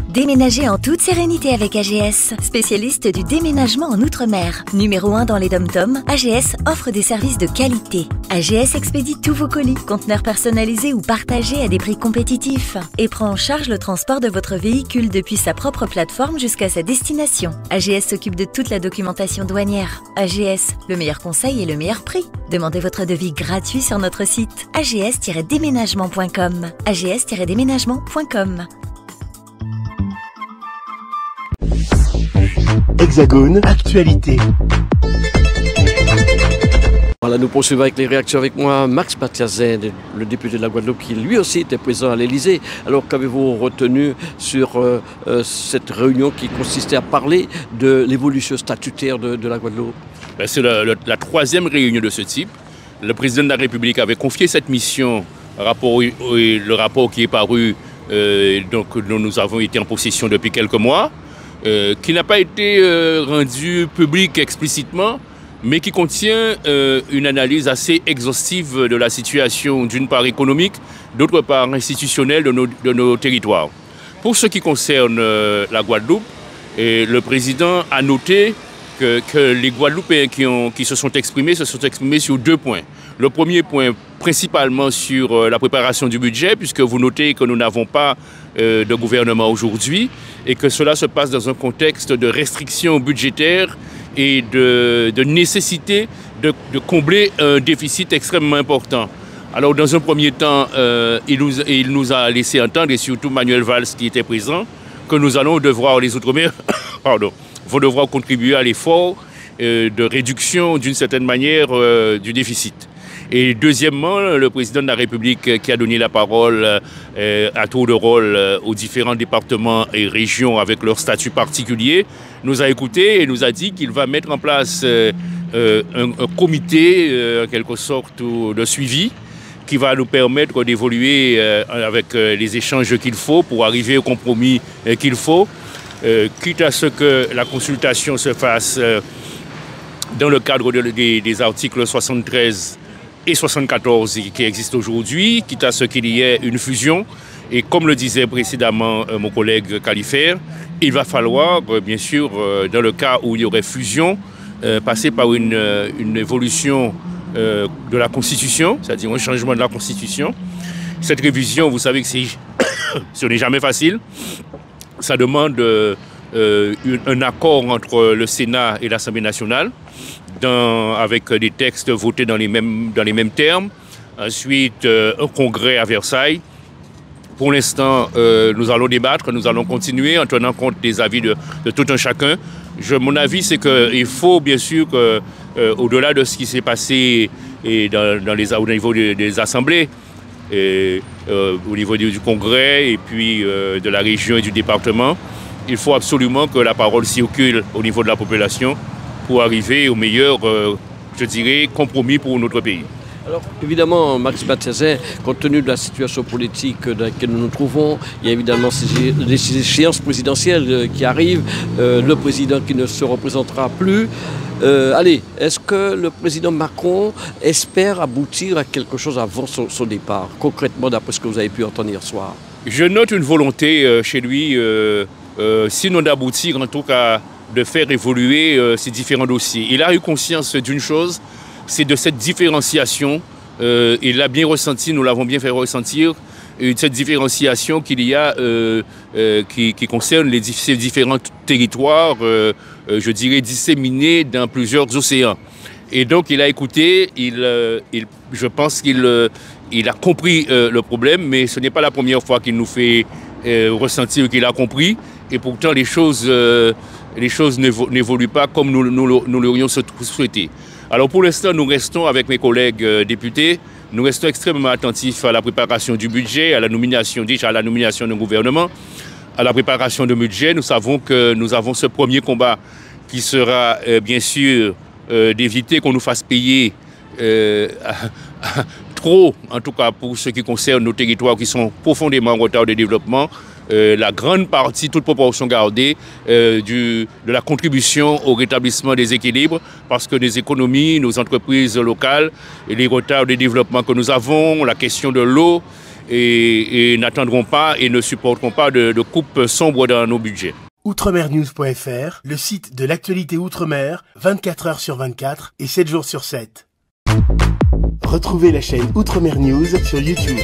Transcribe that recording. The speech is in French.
Déménagez en toute sérénité avec AGS, spécialiste du déménagement en Outre-mer. Numéro 1 dans les dom-toms, AGS offre des services de qualité. AGS expédie tous vos colis, conteneurs personnalisés ou partagés à des prix compétitifs et prend en charge le transport de votre véhicule depuis sa propre plateforme jusqu'à sa destination. AGS s'occupe de toute la documentation douanière. AGS, le meilleur conseil et le meilleur prix. Demandez votre devis gratuit sur notre site ags-déménagement.com. ags-déménagement.com. Hexagone, actualité. Voilà, nous poursuivons avec les réactions avec moi, Max Batiazen, le député de la Guadeloupe, qui lui aussi était présent à l'Élysée. Alors qu'avez-vous retenu sur cette réunion qui consistait à parler de l'évolution statutaire de la Guadeloupe? C'est la troisième réunion de ce type. Le président de la République avait confié cette mission, le rapport qui est paru, donc dont nous avons été en possession depuis quelques mois, qui n'a pas été rendu public explicitement, mais qui contient une analyse assez exhaustive de la situation, d'une part économique, d'autre part institutionnelle de nos territoires. Pour ce qui concerne la Guadeloupe, le président a noté que les Guadeloupéens qui se sont exprimés sur deux points. Le premier point, principalement sur la préparation du budget, puisque vous notez que nous n'avons pas de gouvernement aujourd'hui et que cela se passe dans un contexte de restrictions budgétaires et de nécessité de combler un déficit extrêmement important. Alors, dans un premier temps, il nous a laissé entendre, et surtout Manuel Valls qui était présent, que nous allons devoir, les Outre-mer, vont devoir contribuer à l'effort de réduction, d'une certaine manière, du déficit. Et deuxièmement, le président de la République qui a donné la parole à tour de rôle aux différents départements et régions avec leur statut particulier, nous a écoutés et nous a dit qu'il va mettre en place un comité, en quelque sorte, de suivi qui va nous permettre d'évoluer avec les échanges qu'il faut pour arriver au compromis qu'il faut, quitte à ce que la consultation se fasse dans le cadre des articles 73 et 74 qui existent aujourd'hui, quitte à ce qu'il y ait une fusion. Et comme le disait précédemment mon collègue Califère, il va falloir, bien sûr, dans le cas où il y aurait fusion, passer par une évolution de la Constitution, c'est-à-dire un changement de la Constitution. Cette révision, vous savez que ce n'est jamais facile. Ça demande un accord entre le Sénat et l'Assemblée nationale, avec des textes votés dans les mêmes termes. Ensuite, un congrès à Versailles. Pour l'instant, nous allons débattre, nous allons continuer en tenant compte des avis de tout un chacun. Mon avis, c'est qu'il faut bien sûr, au-delà de ce qui s'est passé au niveau des assemblées, au niveau du congrès et puis de la région et du département, il faut absolument que la parole circule au niveau de la population pour arriver au meilleur, je dirais, compromis pour notre pays. Alors, évidemment, Max Batiazen, compte tenu de la situation politique dans laquelle nous nous trouvons, il y a évidemment les échéances présidentielles qui arrivent, le président qui ne se représentera plus. Est-ce que le président Macron espère aboutir à quelque chose avant son départ, concrètement, d'après ce que vous avez pu entendre hier soir? Je note une volonté chez lui, sinon d'aboutir, en tout cas de faire évoluer ces différents dossiers. Il a eu conscience d'une chose, c'est de cette différenciation. Il l'a bien ressenti, nous l'avons bien fait ressentir, cette différenciation qu'il y a qui concerne ces différents territoires, je dirais disséminés dans plusieurs océans. Et donc il a écouté, je pense qu'il a compris le problème, mais ce n'est pas la première fois qu'il nous fait ressentir qu'il a compris. Et pourtant les choses n'évoluent pas comme nous l'aurions souhaité. Alors pour l'instant, nous restons avec mes collègues députés, nous restons extrêmement attentifs à la préparation du budget, à la nomination d'un gouvernement, à la préparation du budget. Nous savons que nous avons ce premier combat qui sera bien sûr d'éviter qu'on nous fasse payer trop, en tout cas pour ce qui concerne nos territoires qui sont profondément en retard de développement. La grande partie, toute proportion gardée, de la contribution au rétablissement des équilibres, parce que les économies, nos entreprises locales, et les retards de développement que nous avons, la question de l'eau, et n'attendront pas et ne supporteront pas de coupes sombres dans nos budgets. Outremernews.fr, le site de l'actualité Outre-mer, 24 heures sur 24 et 7 jours sur 7. Retrouvez la chaîne Outremer News sur YouTube.